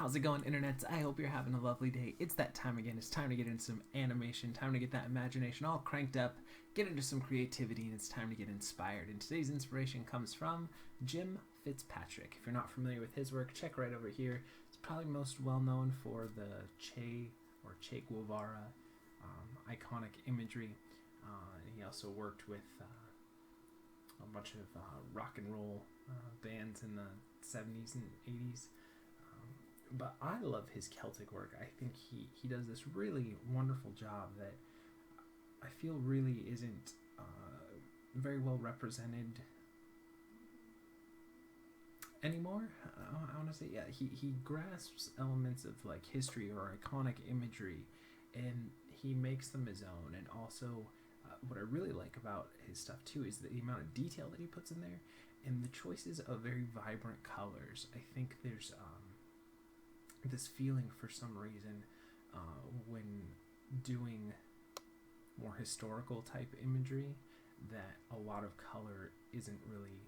How's it going, internets? I hope you're having a lovely day. It's that time again. It's time to get into some animation, time to get that imagination all cranked up, get into some creativity, and it's time to get inspired. And today's inspiration comes from Jim Fitzpatrick. If you're not familiar with his work, check right over here. He's probably most well known for the Che Guevara iconic imagery. He also worked with a bunch of rock and roll bands in the 70s and 80s. But I love his Celtic work. I think he does this really wonderful job that I feel really isn't very well represented anymore. I want to say, yeah, he grasps elements of like history or iconic imagery, and he makes them his own. And also, what I really like about his stuff too is the amount of detail that he puts in there, and the choices of very vibrant colors. I think there's this feeling for some reason when doing more historical type imagery that a lot of color isn't really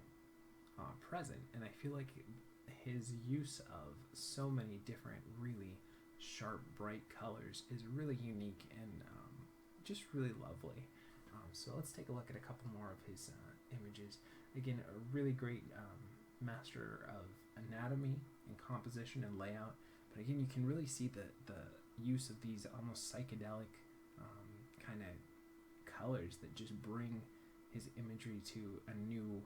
present, and I feel like his use of so many different really sharp, bright colors is really unique and just really lovely. So let's take a look at a couple more of his images. Again, a really great master of anatomy and composition and layout. But again, you can really see the use of these almost psychedelic kind of colors that just bring his imagery to a new,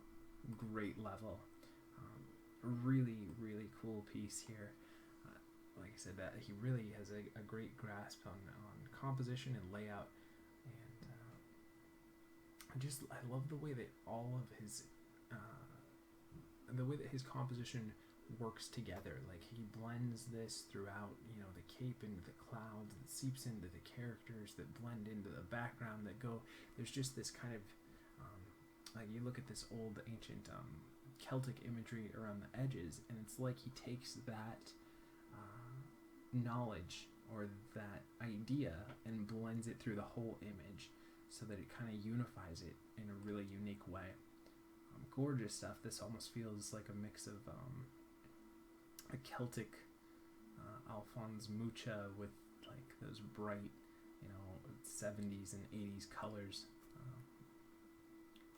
great level. Really, really cool piece here. Like I said, that he really has a great grasp on composition and layout. And I love the way that all of his, the way that his composition works together. Like he blends this throughout, you know, the cape into the clouds, it seeps into the characters that blend into the background that go. There's just this kind of like you look at this old ancient Celtic imagery around the edges, and it's like he takes that knowledge or that idea and blends it through the whole image so that it kind of unifies it in a really unique way. Gorgeous stuff. This almost feels like a mix of a Celtic Alphonse Mucha with like those bright, you know, 70s and 80s colors.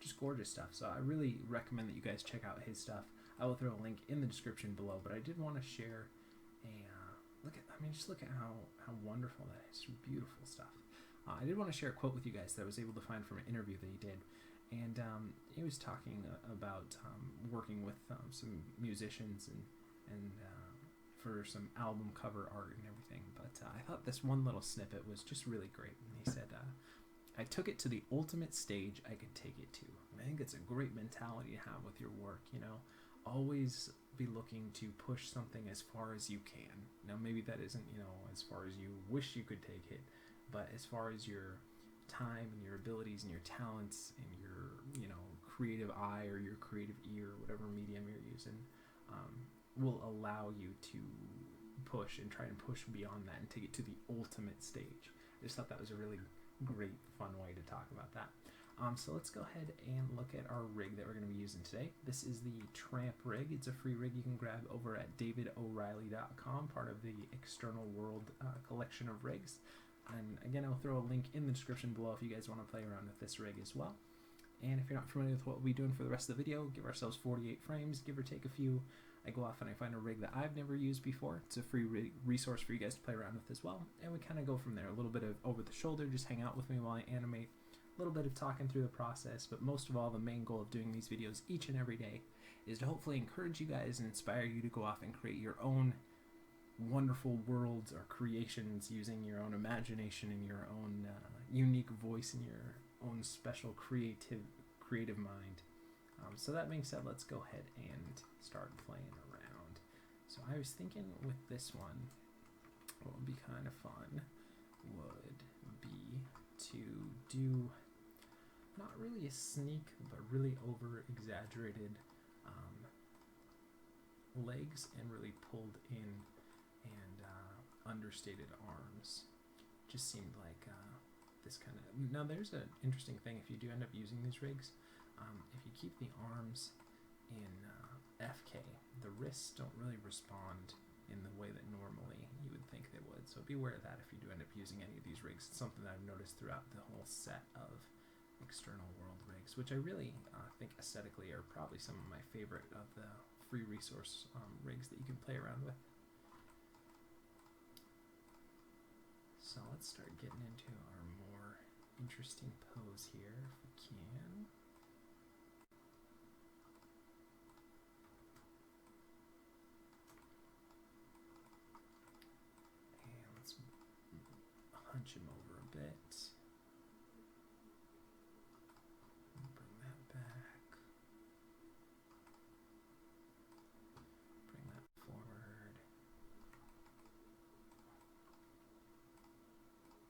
Just gorgeous stuff. So I really recommend that you guys check out his stuff. I will throw a link in the description below, but I did want to share just look at how wonderful that is. Beautiful stuff. I did want to share a quote with you guys that I was able to find from an interview that he did. And he was talking about working with some musicians and for some album cover art and everything. But I thought this one little snippet was just really great. And he said, I took it to the ultimate stage I could take it to. And I think it's a great mentality to have with your work, you know. Always be looking to push something as far as you can. Now, maybe that isn't, you know, as far as you wish you could take it, but as far as your time and your abilities and your talents and your, you know, creative eye or your creative ear, whatever medium you're using, will allow you to push and try and push beyond that and take it to the ultimate stage. I just thought that was a really great, fun way to talk about that. So let's go ahead and look at our rig that we're going to be using today. This is the Tramp rig. It's a free rig you can grab over at davidoreilly.com, part of the External World collection of rigs. And again, I'll throw a link in the description below if you guys want to play around with this rig as well. And if you're not familiar with what we'll be doing for the rest of the video, give ourselves 48 frames, give or take a few. I go off and I find a rig that I've never used before. It's a free resource for you guys to play around with as well. And we kind of go from there. A little bit of over the shoulder, just hang out with me while I animate. A little bit of talking through the process. But most of all, the main goal of doing these videos each and every day is to hopefully encourage you guys and inspire you to go off and create your own wonderful worlds or creations using your own imagination and your own unique voice and your own special creative mind. So that being said, let's go ahead and start playing around. So I was thinking with this one, what would be kind of fun would be to do not really a sneak, but really over exaggerated legs and really pulled in and understated arms. Just seemed like this kind of... Now there's an interesting thing if you do end up using these rigs. If you keep the arms in FK, the wrists don't really respond in the way that normally you would think they would. So be aware of that if you do end up using any of these rigs. It's something that I've noticed throughout the whole set of external world rigs, which I really think aesthetically are probably some of my favorite of the free resource rigs that you can play around with. So let's start getting into our more interesting pose here if we can. And let's hunch him over a bit. Bring that back. Bring that forward.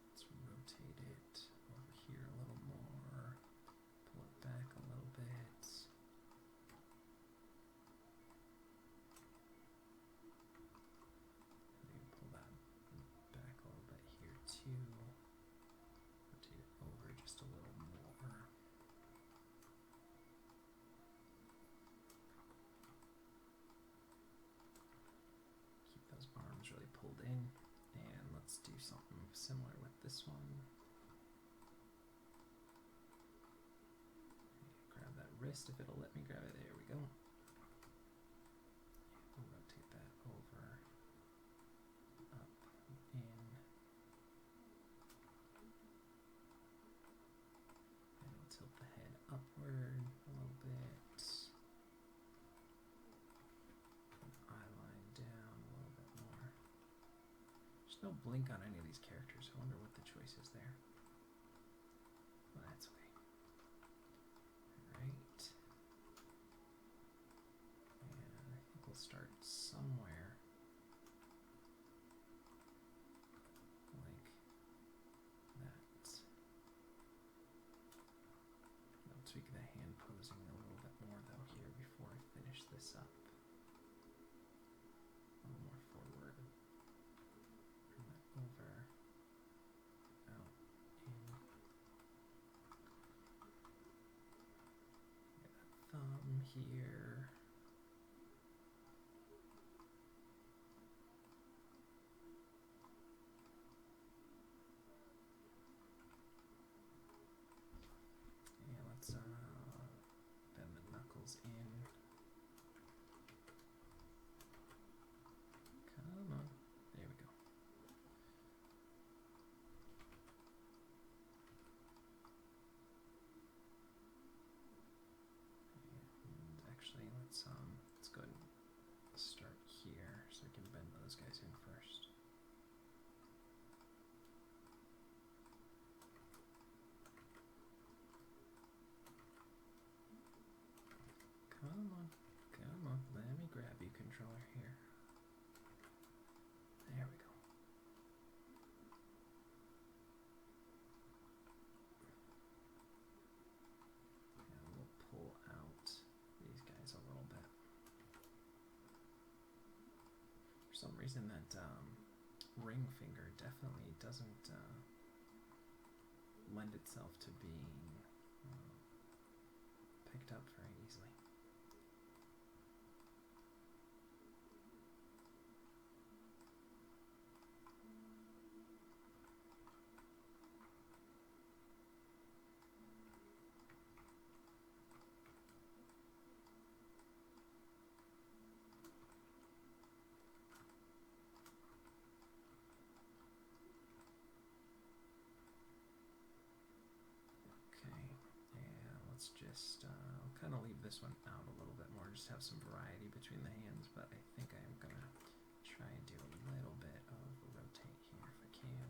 Let's rotate it over here a little more. Pull it back a little bit. Maybe pull that back a little bit here too. Rotate it over just a little more. Keep those arms really pulled in. And let's do something similar with this one. Grab that wrist if it'll let me grab it. There we go. We'll rotate that over, up, in. And we'll tilt the head upward a little bit. Put the eye line down a little bit more. There's no blink on any of these characters. I wonder what the choice is there. Well, that's okay. Alright. And I think we'll start somewhere like that. I'll tweak the hand posing a little bit more though here before I finish this up. A little more forward. Bring that over, out, in. Get that thumb here. And let's bend the knuckles in. Come on. There we go. And actually, let's go ahead and start here so I can bend those guys in first. Come on, come on. Let me grab you, controller, here. There we go. And we'll pull out these guys a little bit. For some reason, that ring finger definitely doesn't lend itself to being picked up very easily. Let's just kind of leave this one out a little bit more, just have some variety between the hands, but I think I am going to try and do a little bit of rotate here if I can.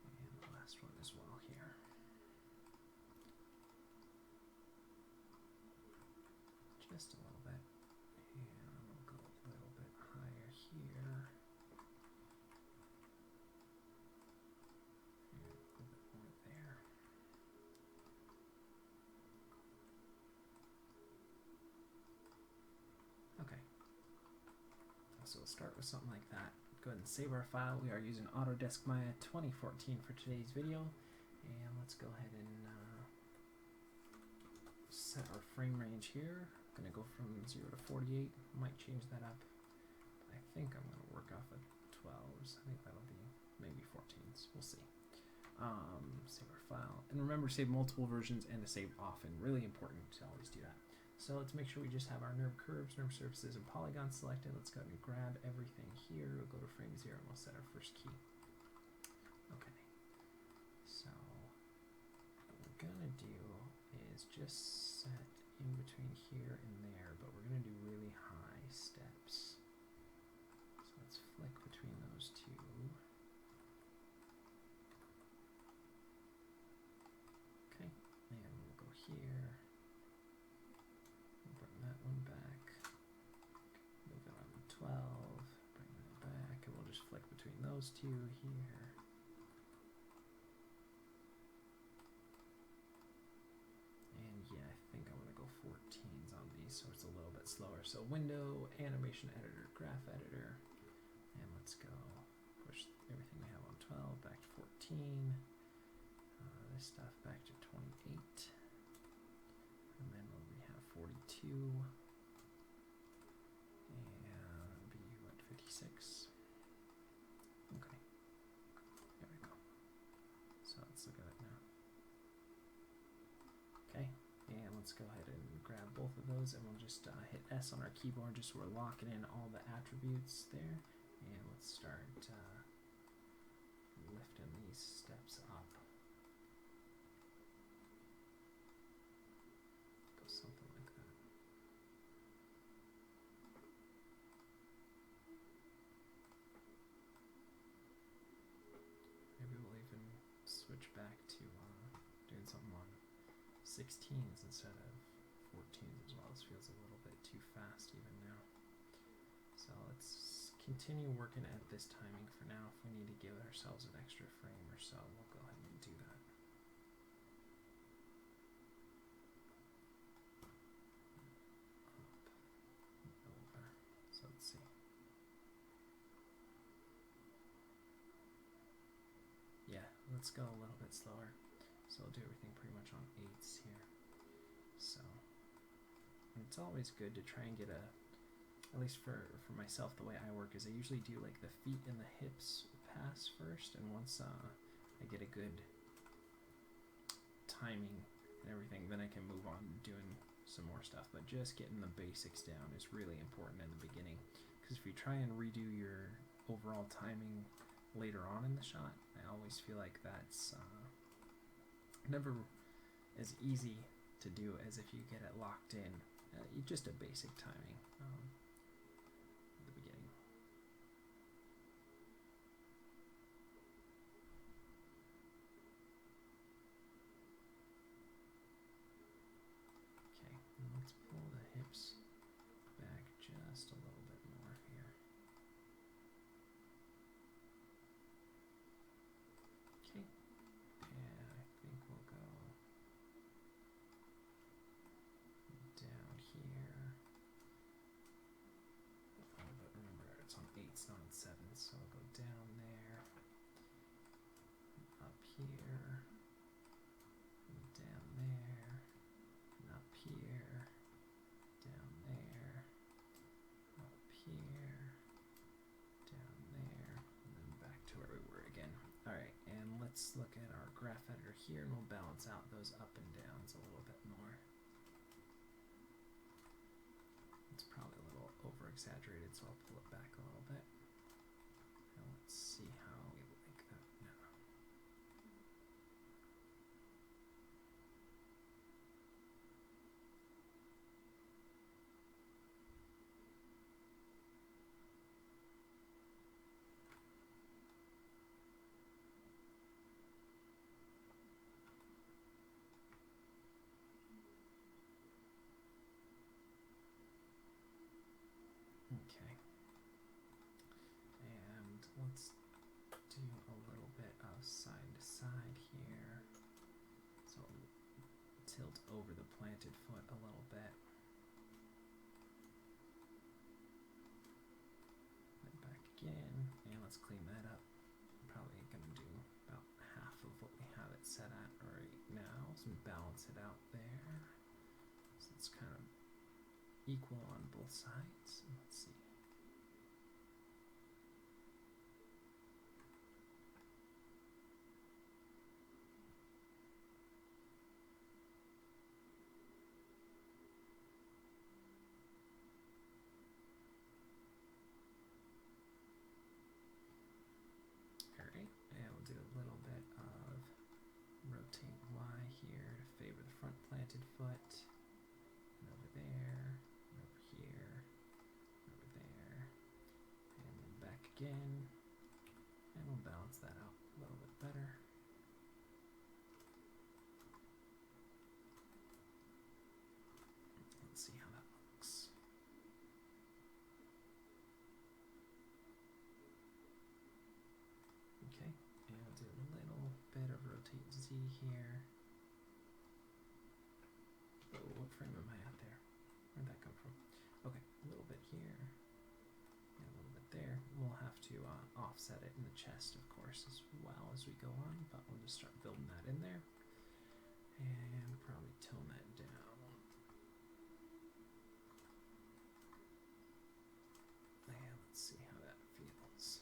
And the last one as well here. Just a little bit, and we'll go a little bit higher here, and a little bit more there. Okay, so we'll start with something like that. go ahead and save our file. We are using Autodesk Maya 2014 for today's video. And let's go ahead and set our frame range here. I'm going to go from 0 to 48. Might change that up. I think I'm going to work off of 12s. I think that'll be maybe 14s. We'll see. Save our file. And remember, save multiple versions and to save often. Really important to always do that. So let's make sure we just have our NURB curves, NURB surfaces, and polygons selected. Let's go ahead and grab everything here. We'll go to frame 0 and we'll set our first key. Okay. So what we're going to do is just set in between here and there, but we're going to do really high steps. So let's flick between those two. Okay, and we'll go here. Bring that one back. Move it on to 12. Bring that back, and we'll just flick between those two here. And yeah, I think I'm going to go 14s on these, so it's a little bit slower. So window, animation editor, graph editor, and let's go push everything we have on 12 back to 14. This stuff back to 28. And then we have 42. And be what, 56. Okay. There we go. So let's look at it now. Okay. And let's go ahead and grab both of those, and we'll just hit S on our keyboard just so we're locking in all the attributes there. And let's start lifting these steps up. Go something like that. Maybe we'll even switch back to doing something on 16s instead of 14s as well. This feels a little bit too fast even now. So let's continue working at this timing for now. If we need to give ourselves an extra frame or so, we'll go ahead and do that. Up, over. So let's see. Yeah, let's go a little bit slower. So I'll do everything pretty much on 8s here. So it's always good to try and get at least for myself, the way I work is I usually do like the feet and the hips pass first, and once I get a good timing and everything, then I can move on doing some more stuff. But just getting the basics down is really important in the beginning, because if you try and redo your overall timing later on in the shot, I always feel like that's never as easy to do as if you get it locked in. Just a basic timing at the beginning. Okay, and let's pull the hips back just a little bit more here. Okay, and I think we'll go down here. But remember, it's on 8s, not on 7s, so I'll go down there, up here, and down there, and up here, down there, up here, down there, and then back to where we were again. Alright, and let's look at our graph editor here, and we'll balance out those up and downs a little bit more. It's probably a little over-exaggerated, so I'll pull it back a little bit. And let's see how we like that now. Okay. And let's do a little bit of side to side here. So tilt over the planted foot a little bit. Then back again, and let's clean that up. I'm probably going to do about half of what we have it set at right now, so balance it out there. So it's kind of equal on both sides. Let's see. Alright, and we'll do a little bit of rotate Y here to favor the front planted foot. And over there, and over here, over there, and then back again. And we'll balance that out a little bit better. Let's see how that looks. Okay, and we'll do a little bit of rotate Z here. Oh, what frame am I at there? Where'd that come from? Okay, a little bit here, and a little bit there. We'll have to offset it in the chest, of course, as well as we go on, but we'll just start building that in there. And probably tone that down. And let's see how that feels.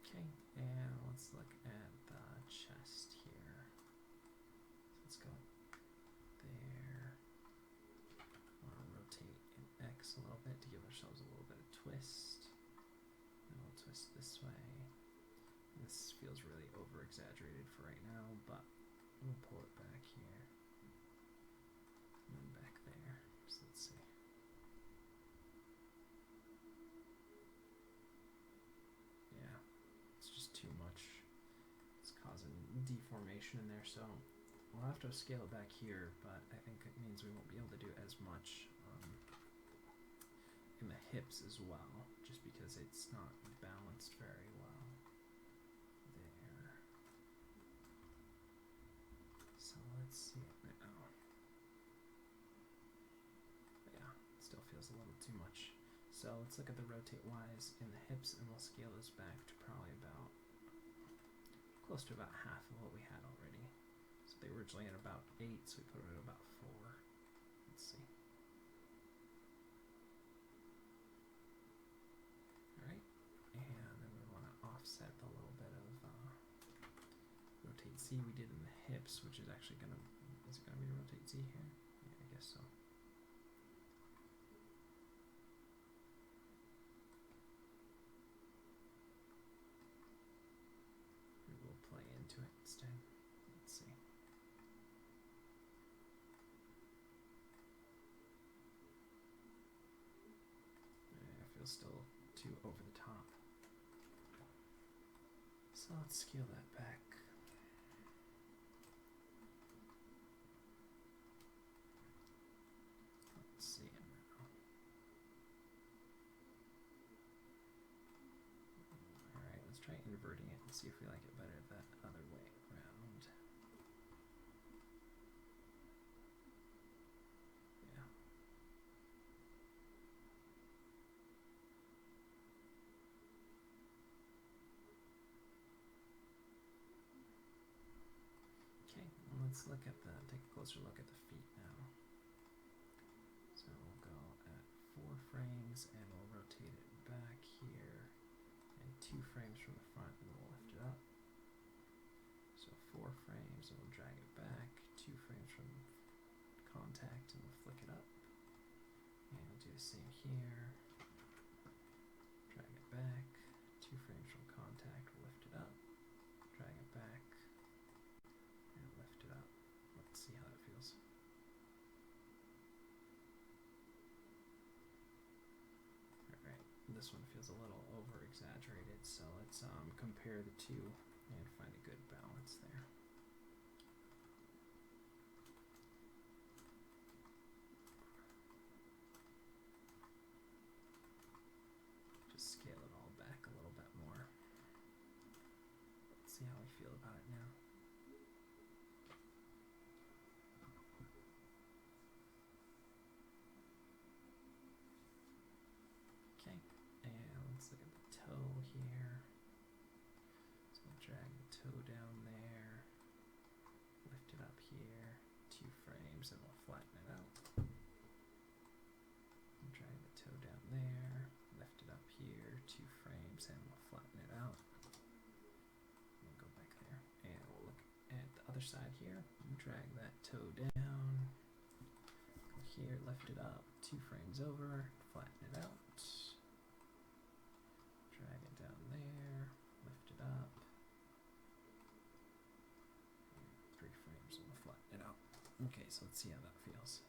Okay, and let's look at the chest here. So let's go there. Want to rotate in X a little bit to give ourselves a little bit of twist. And we'll twist this way. And this feels really over exaggerated for right now, but we'll pull it back here. And then back there. So let's see. Yeah, it's just too much. It's causing deformation in there, so we'll have to scale it back here, but I think it means we won't be able to do as much in the hips as well, just because it's not balanced very well there. So let's see it now. Yeah, it still feels a little too much. So let's look at the rotate Y's in the hips, and we'll scale this back to probably about close to about half of what we had already. So they were originally at about 8, so we put it at about 4. Let's see. Alright, and then we want to offset the little bit of rotate Z we did in the hips, which is actually going to, is it going to be rotate Z here? Yeah, I guess so. We'll play into it instead. Let's see. Yeah, it feels still too over the top. So let's scale that back. Let's see it now. Alright, let's try inverting it and see if we like it better that other way around. Yeah. Okay, well, let's look at take a closer look at the feet now. So we'll go at 4 frames and we'll rotate it back here, and 2 frames from the front and we'll lift it up. So 4 frames and we'll drag it back, 2 frames from contact and we'll flick it up. And we'll do the same here. Drag it back, 2 frames from contact, we'll lift it up, drag it back, and lift it up. Let's see how that feels. Alright, this one feels a little over exaggerated, so let's compare the two and find a good balance there. Just scale it all back a little bit more. feel about it now? Okay, and let's look at the toe here. So we'll drag the toe down there, lift it up here, 2 frames, and we'll flatten it out. And drag the toe down there, lift it up here, 2 frames, and we'll flatten it out. We'll go back there, and we'll look at the other side here. Drag that toe down, go here, lift it up, 2 frames over, flatten it out. Drag it down there, lift it up, 3 frames, and we'll flatten it out. Okay, so let's see how that feels.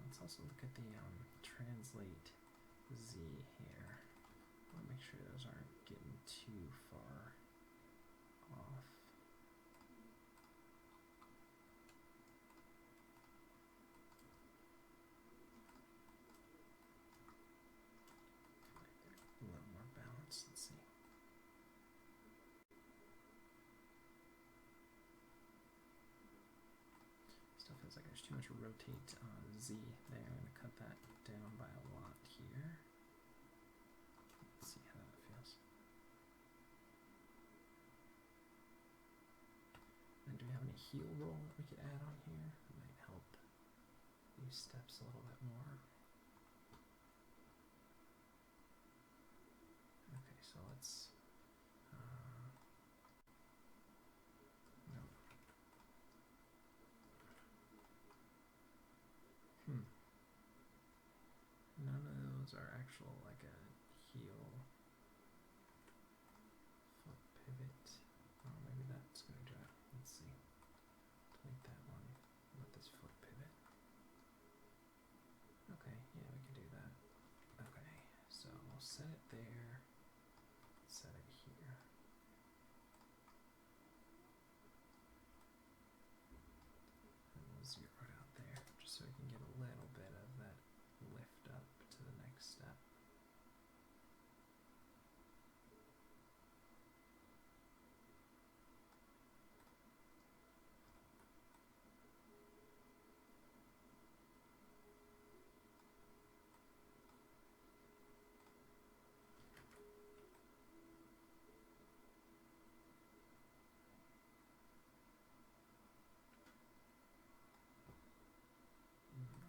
Let's also look at the translate Z here. I want to make sure those aren't getting too far off. A little more balanced. Let's see. Still feels like there's too much rotate on Z there. I'm going to cut that down by a lot here. Let's see how that feels. And do we have any heel roll that we could add on here? That might help these steps a little bit more. Okay, so let's no. None of those are actual like a heel foot pivot. Oh, maybe that's gonna do it. Let's see. Delete that one. Let this foot pivot. Okay, yeah, we can do that. Okay, so we'll set it there. Set it here. And we'll zero it out there, just so we can get a little bit of that lift up to the next step.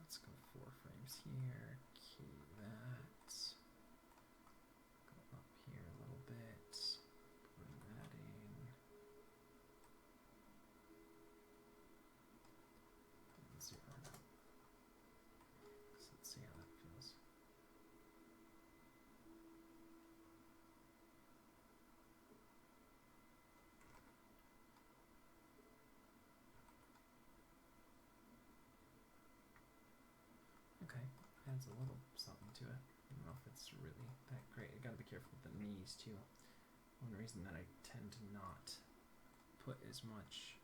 Let's go 4 frames here, key that, go up here a little bit, bring that in, and 0 it out. So let's see how that feels. Okay, adds a little something to it. I don't know if it's really that great. I gotta be careful with the knees too. One reason that I tend to not put as much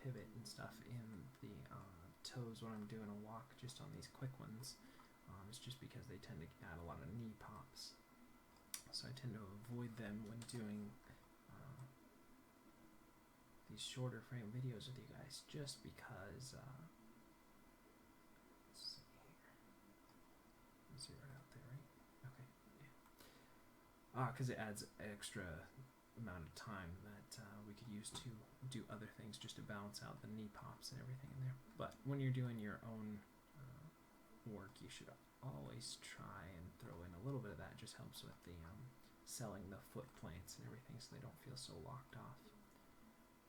pivot and stuff in the toes when I'm doing a walk, just on these quick ones, is just because they tend to add a lot of knee pops. So I tend to avoid them when doing these shorter frame videos with you guys, just because let's see here. Zero it out there, right? Okay, yeah. Because it adds extra amount of time that we could use to do other things, just to balance out the knee pops and everything in there. But when you're doing your own work, you should always try and throw in a little bit of that. It just helps with the selling the foot plants and everything, so they don't feel so locked off.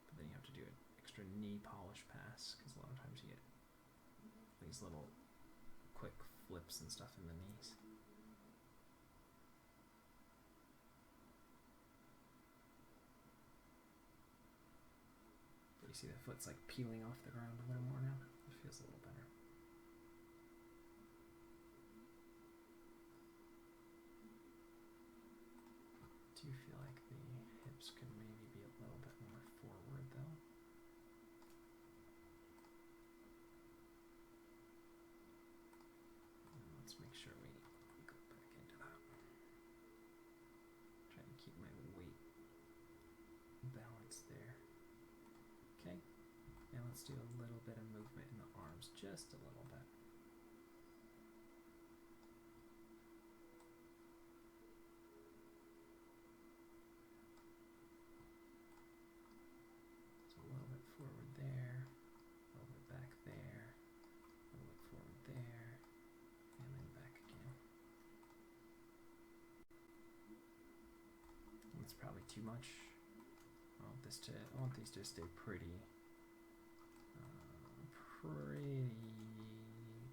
But then you have to do an extra knee polish pass, because a lot of times you get these little quick flips and stuff in the knees. But you see the foot's like peeling off the ground a little more now. It feels a little better. Do you feel like the hips could maybe be a little bit more forward though? Let's make sure we go back into that. let's do a little bit of movement in the arms, just a little bit. So a little bit forward there, a little bit back there, a little bit forward there, and then back again. That's probably too much. I want these to stay pretty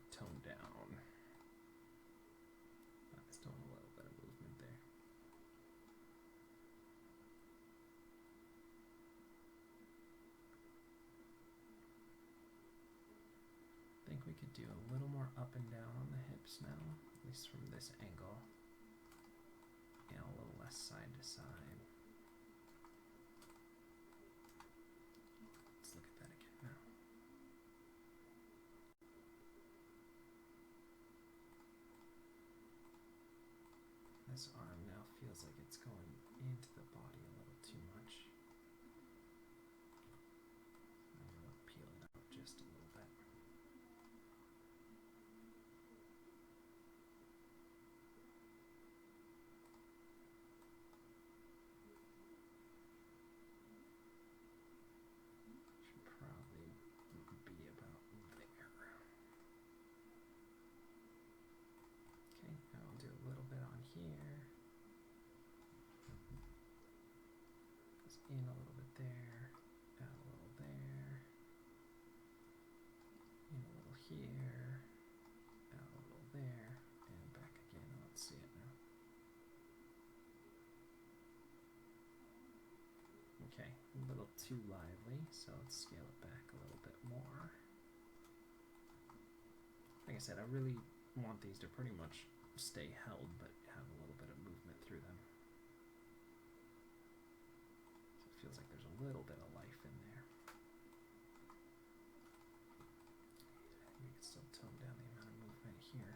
toned down. I still want a little bit of movement there. I think we could do a little more up and down on the hips now, at least from this angle, and a little less side to side. This arm now feels like it's going into the body a little too much. I'm going to peel it out just a little bit. Should probably be about there. Okay, now I'll do a little bit on here. In a little bit there, out a little there, in a little here, out a little there, and back again. Let's see it now. Okay, a little too lively, so let's scale it back a little bit more. Like I said, I really want these to pretty much stay held, but have a little bit of movement through them. Feels like there's a little bit of life in there. We can still tone down the amount of movement here.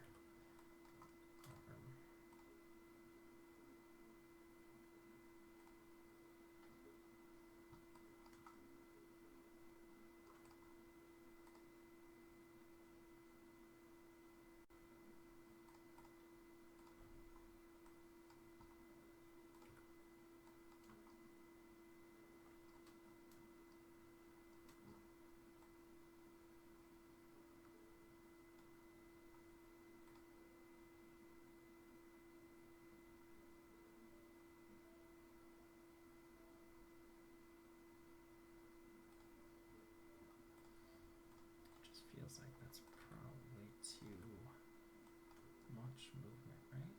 Feels like that's probably too much movement, right?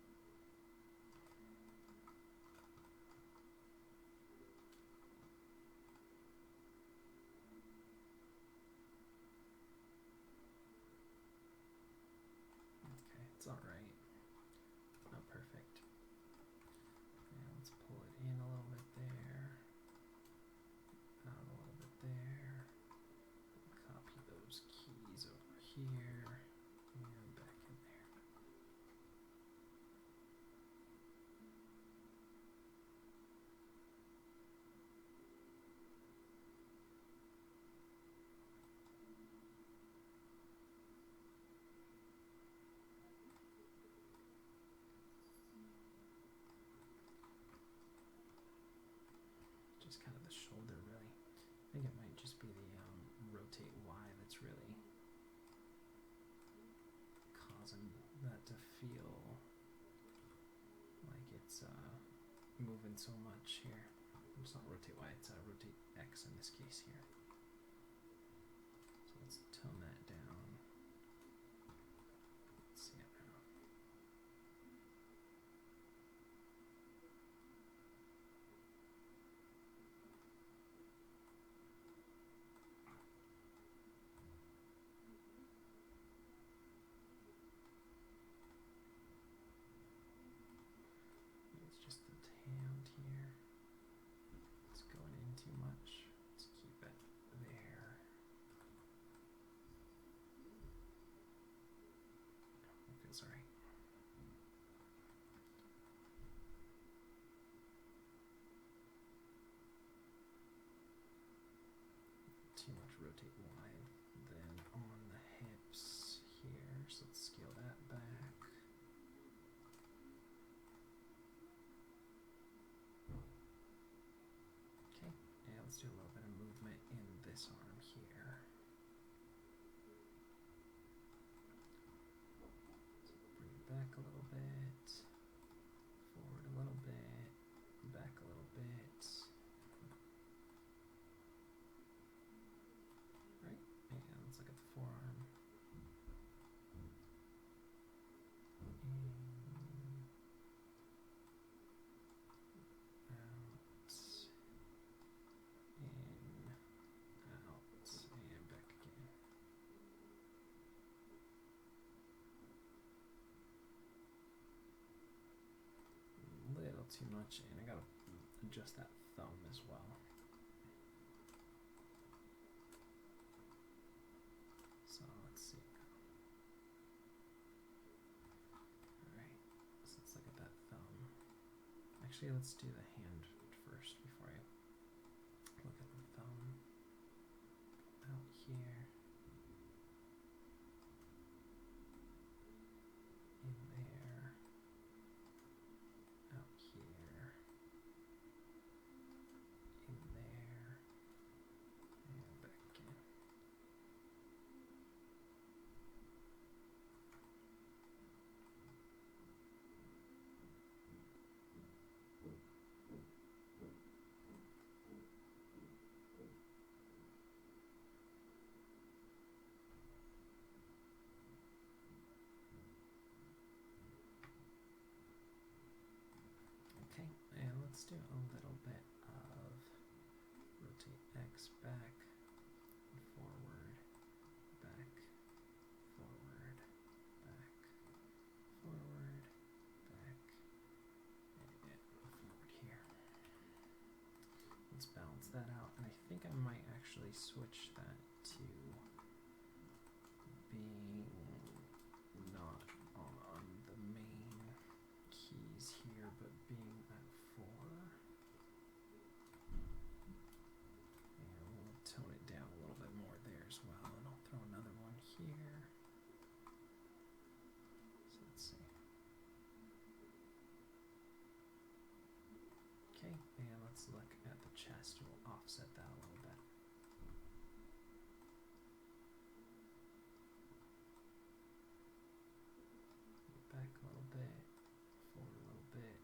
Okay, it's all right. Not perfect. Yeah, let's pull it in a little bit there, out a little bit there. Copy those keys over here and back in there. Just kind of the shoulder, really. I think it might just be the rotate Y that's really causing that to feel like it's moving so much here. It's not rotate Y, it's rotate X in this case here. So let's tone that down. Let's see it now. It's just the hand here. It's going in too much. Let's keep it. this arm here. So bring it back a little bit, forward a little bit, back a little bit. Right, and let's look at the forearm. Too much, and I gotta adjust that thumb as well. So let's see. Alright, so let's look at that thumb. Actually, let's do the hand first before I look at the thumb. Out here. In there. Out here, in there, and back in. Okay, and let's do a little bit of rotate X back, forward, back, forward, back, forward, back, and forward here. Let's balance that out, and I think I might actually switch that to being not on the main keys here, but being at 4. And we'll tone it down a little bit more there as well, and I'll throw another one here. So let's see. Okay, and let's look at the chest. We'll offset that a little bit. Back a little bit, forward a little bit,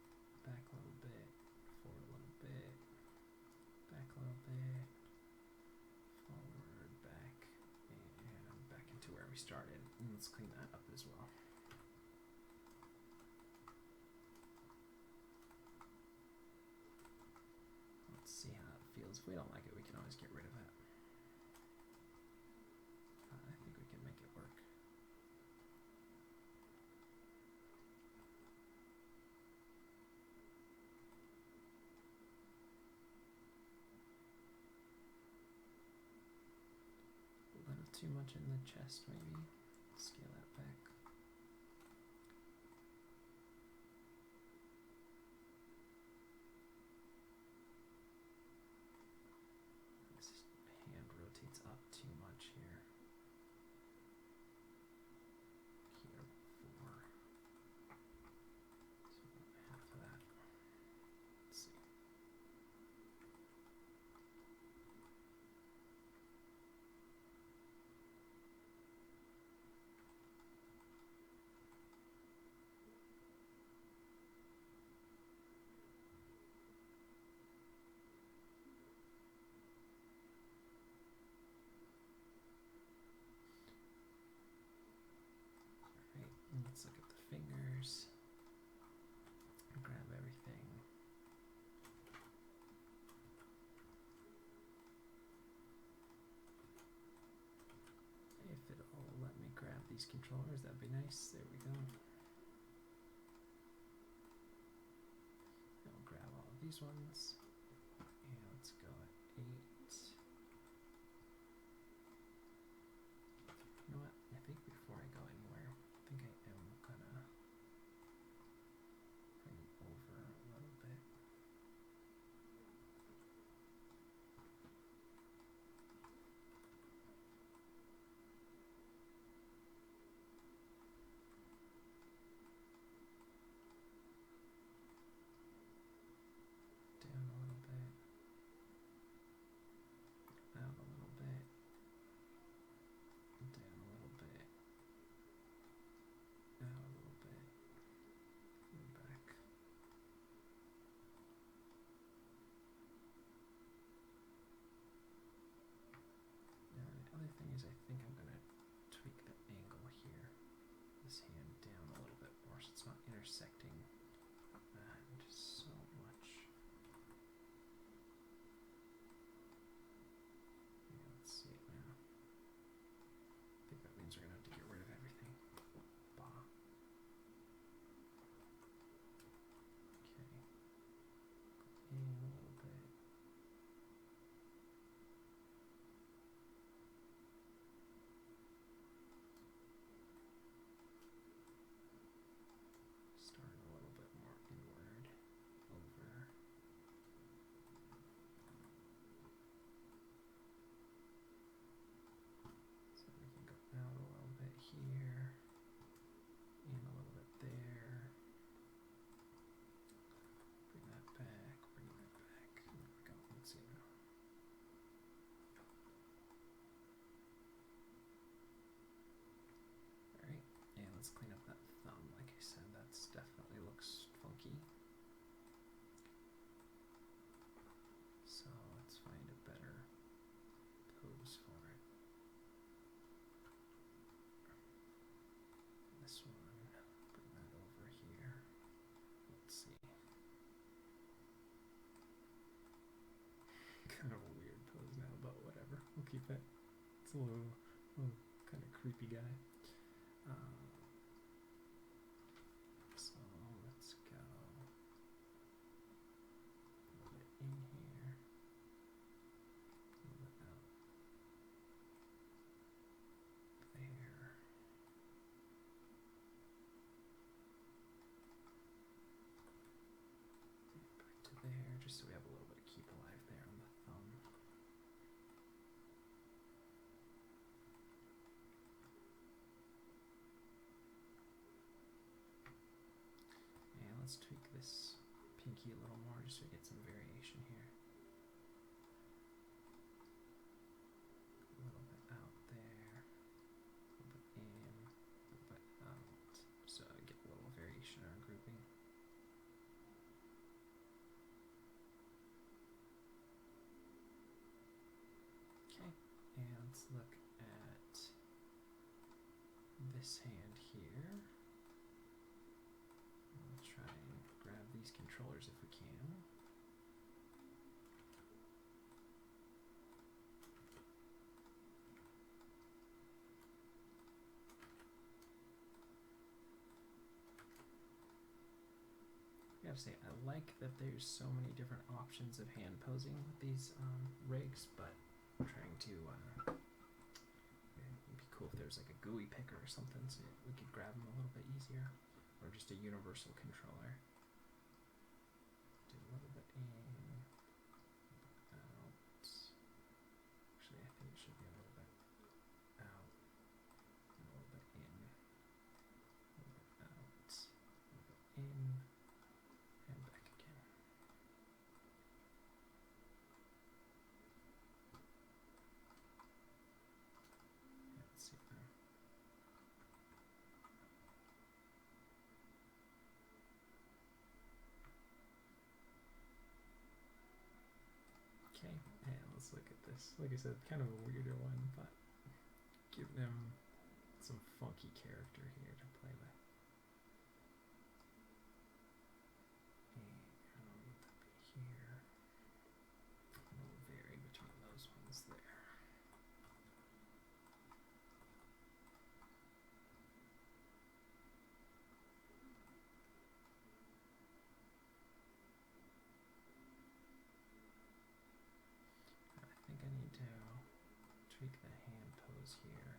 back a little bit, forward a little bit, back a little bit, forward, back, and back into where we started. And let's clean that up as well. Let's see how it feels. If we don't like it, we can always get rid of it. I think we can make it work. A little too much in the chest, maybe. Scale that back. This hand rotates up too much here. Here, 4. So half of that. Let's see. Let's look at the fingers. Grab everything. If it'll let me grab these controllers, that'd be nice. There we go. And we'll grab all of these ones. And let's go at 8. You know what? I think before I go anywhere, I think I am gonna bring them over a little bit. Down a little intersecting that so much. Yeah, let's see it now. I think that means we're gonna have to get rid of everything. Bah. Okay. In a little bit. Start a little bit more inward over. So we can go out a little bit here, in a little bit there. Bring that back, bring that back. There we go, let's see now. Alright, and let's clean up that thumb. Like I said, that's definitely looks funky. So let's find a better pose for it. This one, bring that over here. Let's see. Kind of a weird pose now, but whatever. We'll keep it. It's a little kind of creepy guy. So let's go a little bit in here, a little bit out there. Back to there, just so we have a little bit of keep alive there on the thumb. And let's tweak this pinky a little more just so we get some variation here. A little bit out there, a little bit in, a little bit out, so I get a little variation in our grouping. Okay, and let's look at this hand here. We'll try and grab these controllers if we can. I gotta say, I like that there's so many different options of hand posing with these rigs, but I'm trying to, it'd be cool if there's like a GUI picker or something so we could grab them a little bit easier, or just a universal controller. Do a little bit in, a little bit out. Actually, I think it should be a little bit out, a little bit in, a little bit out, a little bit in, and back again. Yeah, let's see now. Okay, and let's look at this. Like I said, kind of a weirder one, but give them some funky character here to play with. And I don't need that be here. A little vary between those ones there. I think I need to tweak the hand pose here.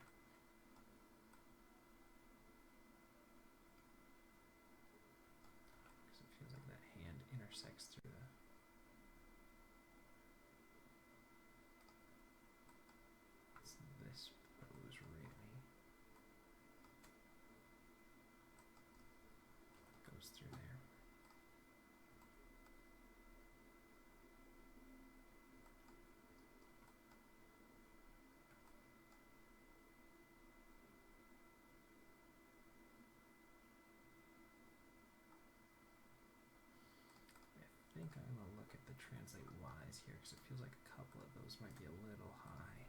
Because it feels like that hand intersects through the... It's this pose really. Goes through there. I think I'm going to look at the translate Y's here because it feels like a couple of those might be a little high.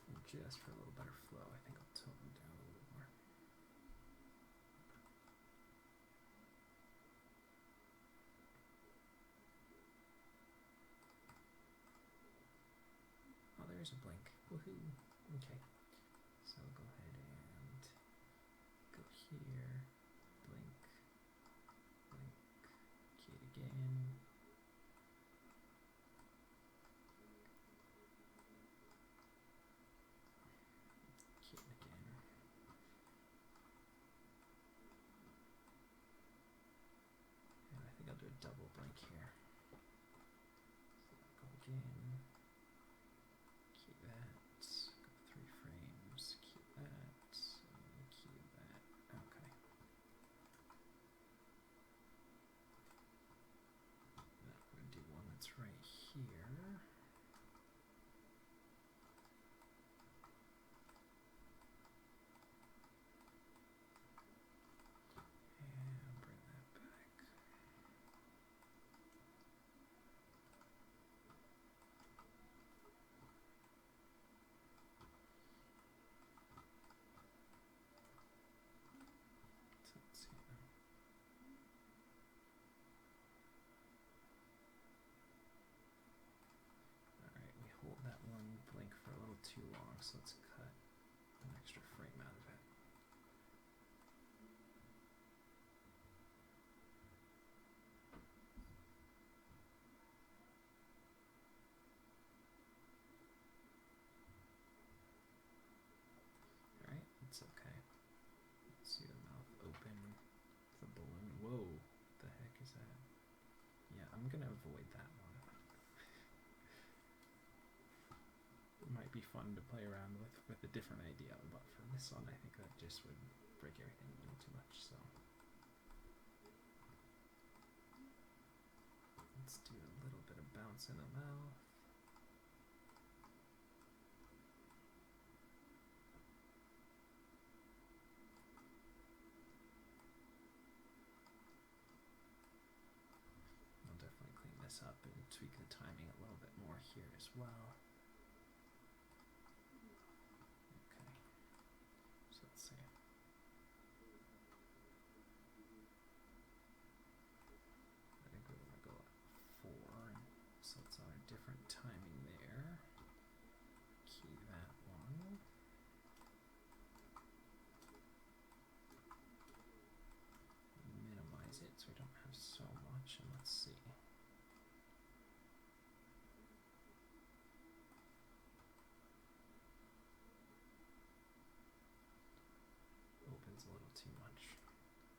And just for a little better flow, I think I'll tilt them down a little more. Oh, there's a blink. Woohoo! Okay, so I'll go ahead and go here, blink, blink, key it again. Key it again. And I think I'll do a double blink here. So go again. Keep that. Go 3 frames. Keep that. And keep that. Okay. Now we're going to do one that's right here. And bring that back. So let's see now. Alright, we hold that one blink for a little too long, so let's cut an extra frame out of it. Alright, it's okay. Let's see the mouth open, the balloon. Whoa, the heck is that? Yeah, I'm gonna avoid that one. It might be fun to play around with a different idea, but for this one I think that just would break everything a little too much, so. Let's do a little bit of bounce in the mouth. I'll definitely clean this up and tweak the timing a little bit more here as well. Okay, so let's see. I think we're going to go at 4, so it's on a different timing there. Key that one. Minimize it so we don't have so much, and let's see. Opens a little too much.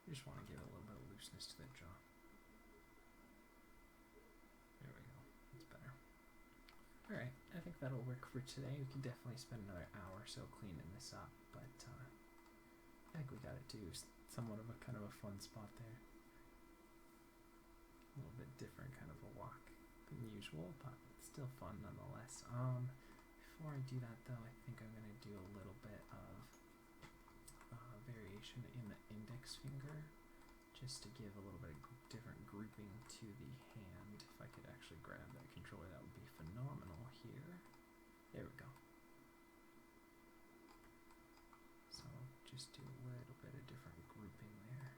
You just want to give a little bit of looseness to the jaw. There we go. That's better. Alright, I think that'll work for today. We can definitely spend another hour or so cleaning this up, but I think we got it to somewhat of a kind of a fun spot there. A little bit different kind of a walk than usual, but still fun nonetheless. Before I do that though, I think I'm going to do a little bit of variation in the index finger, just to give a little bit of different grouping to the hand. If I could actually grab that controller, that would be phenomenal here. There we go. So just do a little bit of different grouping there.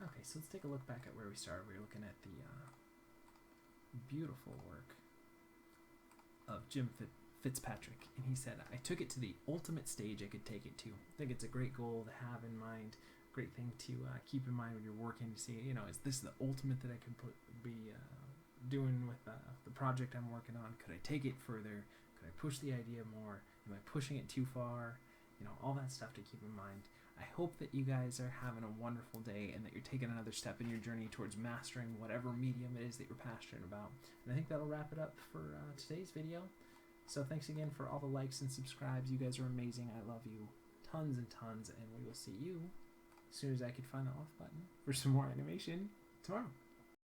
Okay, so let's take a look back at where we started. We were looking at the beautiful work of Jim Fitzpatrick, and he said, I took it to the ultimate stage I could take it to. I think it's a great goal to have in mind, great thing to keep in mind when you're working, to see, you know, is this the ultimate that I could be doing with the project I'm working on? Could I take it further? Could I push the idea more? Am I pushing it too far? You know, all that stuff to keep in mind. I hope that you guys are having a wonderful day and that you're taking another step in your journey towards mastering whatever medium it is that you're passionate about. And I think that'll wrap it up for today's video. So thanks again for all the likes and subscribes. You guys are amazing. I love you tons and tons, and we will see you as soon as I can find the off button for some more animation tomorrow.